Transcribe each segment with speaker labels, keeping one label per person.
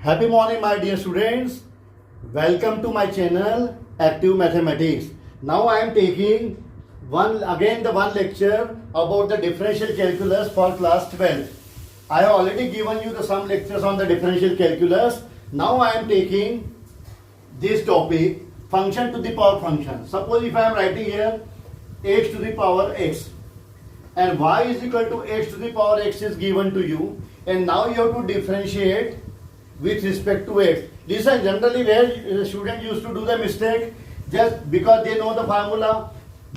Speaker 1: Happy morning, my dear students. Welcome to my channel, Active Mathematics. Now I am taking the one lecture about the differential calculus for class 12. I have already given you some lectures on the differential calculus. Now I am taking this topic, function to the power function. Suppose if I am writing here x to the power x and y is equal to x to the power x is given to you, and now you have to differentiate with respect to x. Listen, generally where student used to do the mistake, just because they know the formula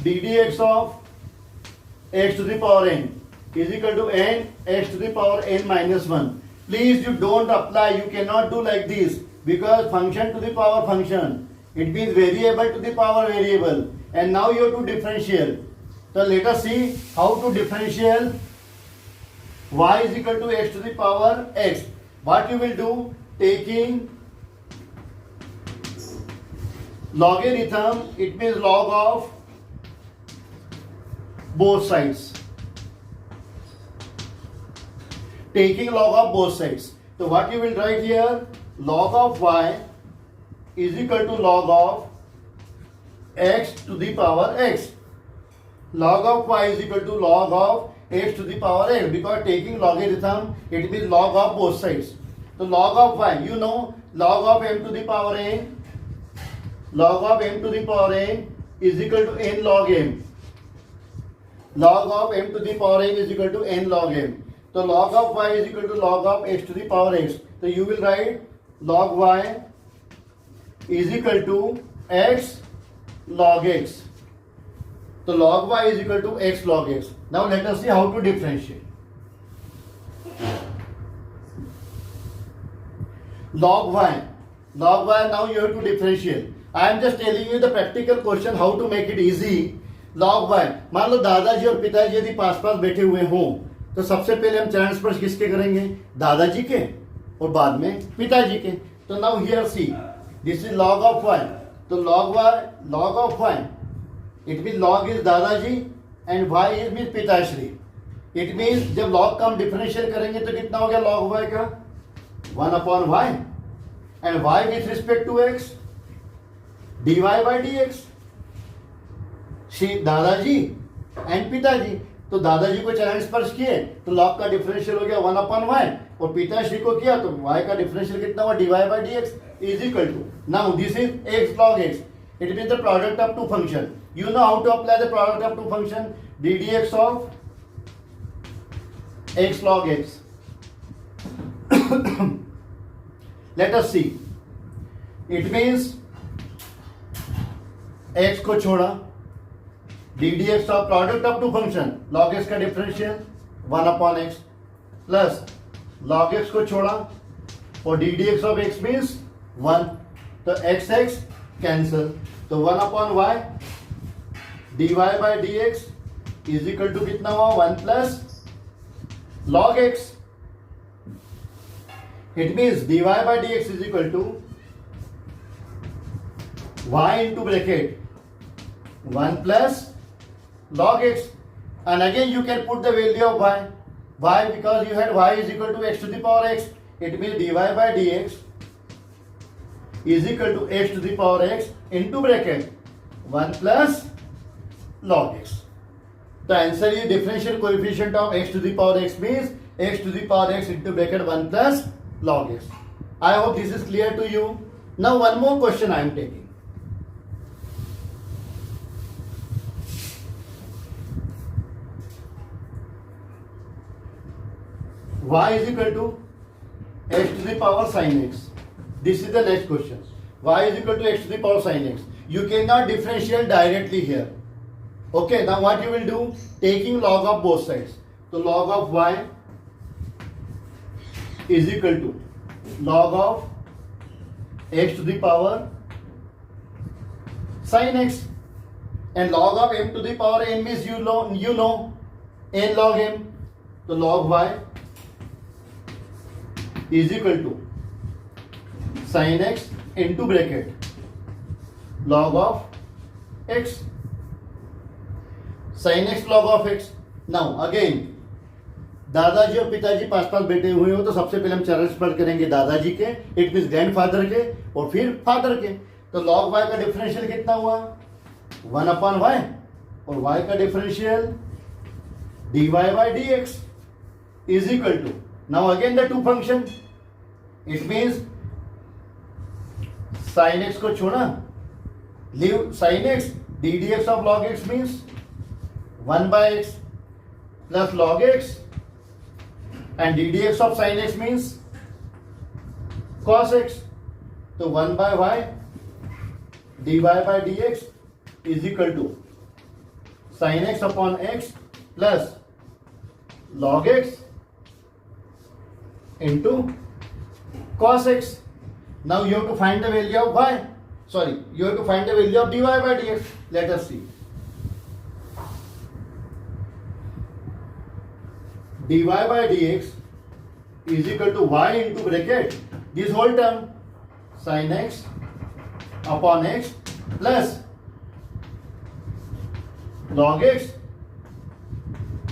Speaker 1: ddx of x to the power n is equal to n x to the power n minus 1. Please, you don't apply, you cannot do like this, because function to the power function, it means variable to the power variable, and now you have to differentiate. So let us see how to differentiate y is equal to x to the power x. What you will do, taking logarithm, it means log of both sides. Taking log of both sides. So what you will write here, log of y is equal to log of x to the power x. Log of y is equal to log of x to the power x, because taking logarithm, it means log of both sides. So log of y, you know, log of m to the power n, log of m to the power n is equal to n log m. Log of m to the power n is equal to n log m. So log of y is equal to log of x to the power x. So you will write log y is equal to x log x. So log y is equal to x log x. Now let us see how to differentiate. Log y, now you have to differentiate. I am just telling you the practical question how to make it easy. Log y, मान लो दादाजी और पिताजी यदि पास पास बैठे हुए हों, तो सबसे पहले हम चरण स्पर्श किसके करेंगे? दादाजी के, और बाद में पिताजी के. तो now here see, this is log of y. तो log of y, it means log is दादाजी and y is means पिताश्री. It means जब log का हम डिफरेंशियल करेंगे तो कितना हो गया log y का? 1 upon y, and y with respect to x, dy by dx. Shri दादाजी एंड पिताजी, तो दादाजी को चरण स्पर्श किए तो log का डिफरेंशियल हो गया 1 upon y, और पिताश्री को किया तो y का डिफरेंशियल कितना हुआ? dy by dx is equal to, now this is x log x. It means the product of two function. You know how to apply the product of two function, ddx of x log x. Let us see. It means x को छोड़ा, ddx of product of two function, log x का differential 1 upon x, plus log x को छोड़ा और ddx of x means 1, तो x x cancel, तो 1 upon y dy by dx is equal to कितना हुआ? 1 plus log x. It means dy by dx is equal to y into bracket 1 plus log x, and again you can put the value of y. Why? Because you had y is equal to x to the power x. It means dy by dx is equal to x to the power x into bracket 1 plus log x. The answer is differential coefficient of x to the power x means x to the power x into bracket 1 plus log x. I hope this is clear to you. Now one more question I am taking. Y is equal to x to the power sin x. This is the next question. Y is equal to x to the power sin x. You cannot differentiate directly here. Okay, now what you will do? Taking log of both sides. So log of y is equal to log of x to the power sin x, and log of m to the power n means you know n log m. So log y is equal to sin x into bracket log of x, sin x log of x. Now again दादाजी और पिताजी पास पास बैठे हुए हो तो सबसे पहले हम चरण स्पर्श करेंगे दादाजी के, इट मीन ग्रैंडफादर के, और फिर फादर के। तो लॉग वाई का डिफरेंशियल कितना हुआ? 1/y, और y का differential dy by dx is equal to, now again the two function, it means sin x को छोड़ा, leave sin x, d dx of log x means 1/x plus log x, and d dx of sin x means cos x. तो 1/y dy by dx is equal to sin x upon x plus log x into cos x. Now you have to find the value of y. Sorry, you have to find the value of dy by dx. Let us see. dy by dx is equal to y into bracket this whole term sin x upon x plus log x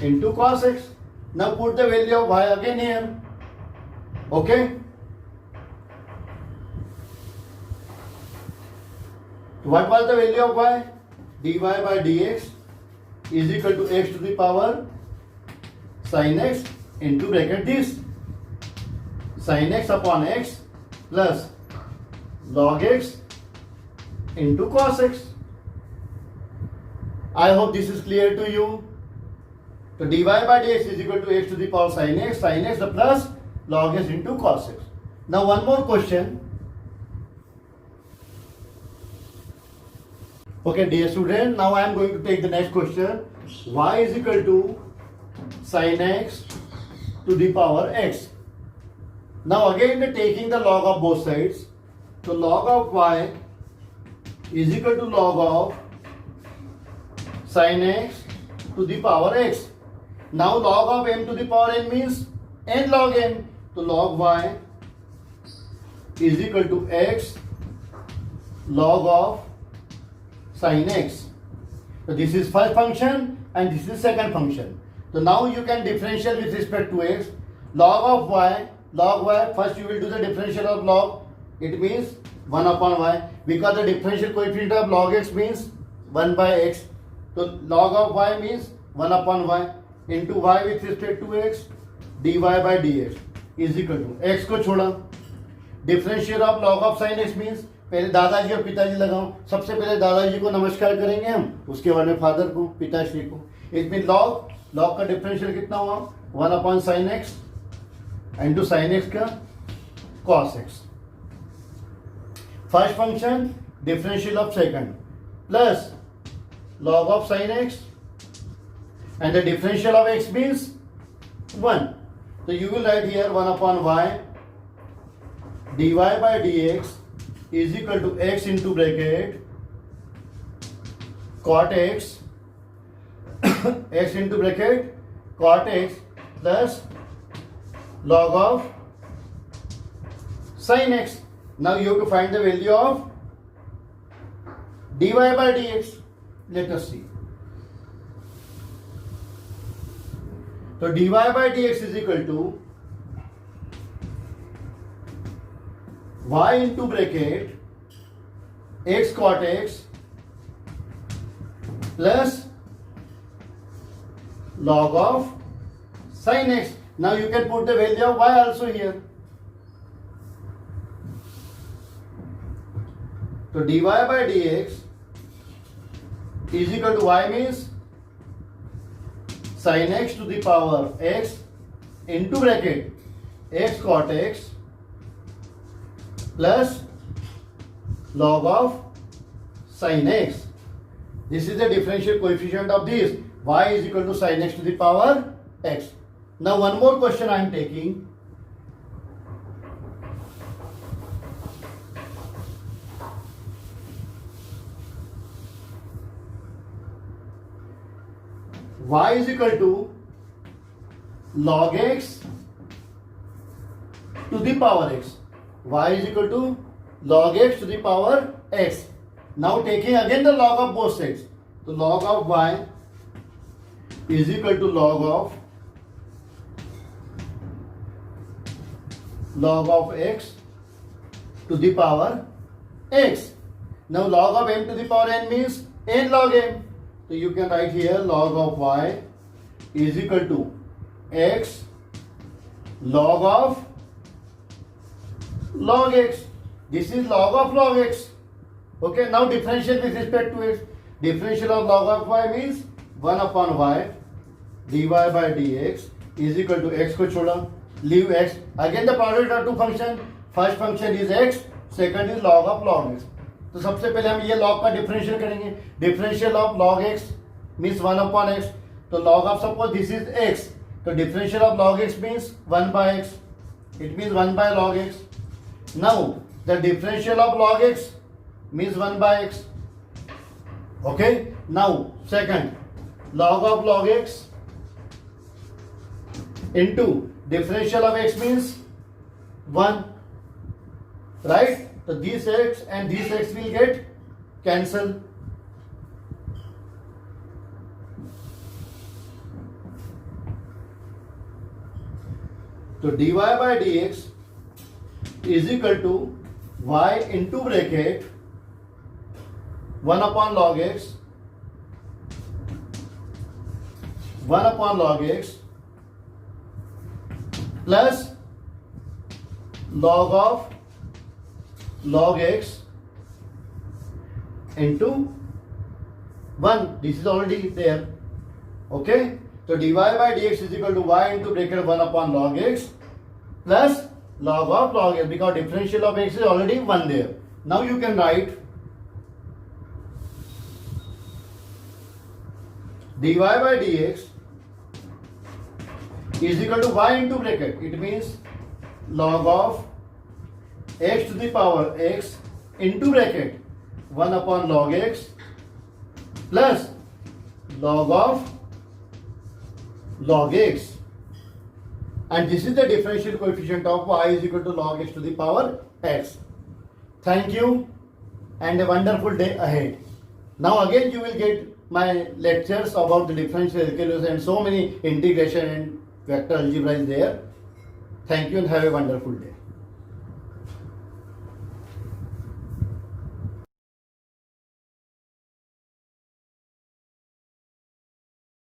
Speaker 1: into cos x. Now put the value of y again here. Okay. What was the value of y? dy by dx is equal to x to the power sin x into bracket this sin x upon x plus log x into cos x. I hope this is clear to you. So dy by dx is equal to x to the power sin x the plus log x into cos x. Now one more question. Okay, dear student, now I am going to take the next question. Y is equal to sin x to the power x. Now again taking the log of both sides. So log of y is equal to log of sin x to the power x. Now log of m to the power n means n log n. So log y is equal to x log of sin x. So this is first function and this is second function. So now you can differential with respect to x. Log of y, first you will do the differential of log. It means 1 upon y, because the differential coefficient of log x means 1 by x. So log of y means 1 upon y into y with respect to x dy by dx is equal to x को छोड़ा, differential of log of sin x means पहले दादाजी और पिताजी लगाओ. सबसे पहले दादाजी को नमस्कार करेंगे हम, उसके बाद में फादर को, पिताश्री को. इसमें लॉग का डिफरेंशियल कितना हुआ? 1 upon sine x into sine x का cos x. First function differential of second plus log of sin x and the differential of x means 1. So you will write here 1 upon y dy by dx is equal to x into bracket cot x x into bracket cot x plus log of sin x. Now you have to find the value of dy by dx. Let us see. So dy by dx is equal to y into bracket x cot x plus log of sin x. Now you can put the value of y also here. So dy by dx is equal to y means sin x to the power x into bracket x cot x plus log of sin x. This is the differential coefficient of this. Y is equal to sin x to the power x. Now one more question I am taking. Y is equal to log x to the power x. Y is equal to log x to the power x. Now taking again the log of both sides. So log of y is equal to log of log of x to the power x. Now log of m to the power n means n log m. So you can write here log of y is equal to x log of log x. This is log of log x. Okay, now differential with respect to x. Differential of log of y means 1 upon y dy by dx is equal to x को छोड़ा, leave x. Again the product of two function. First function is x, second is log of log x. तो सबसे पहले हम ये log का differential करेंगे. Differential of log x means 1 upon x. तो log of suppose this is x. तो differential of log x means 1 by x. It means 1 by log x. Now the differential of log x means 1 by x. Okay. Now second, log of log x into differential of x means 1. Right? So this x and this x will get cancelled. So dy by dx is equal to y into bracket 1 upon log x 1 upon log x plus log of log x into 1. This is already there. Okay. So dy by dx is equal to y into bracket 1 upon log x plus log of log x, because differential of x is already 1 there. Now you can write dy by dx is equal to y into bracket. It means log of x to the power x into bracket 1 upon log x plus log of log x, and this is the differential coefficient of y is equal to log x to the power x. Thank you and a wonderful day ahead. Now again you will get my lectures about the differential calculus and so many integration and vector algebra is there. Thank you and have a wonderful day.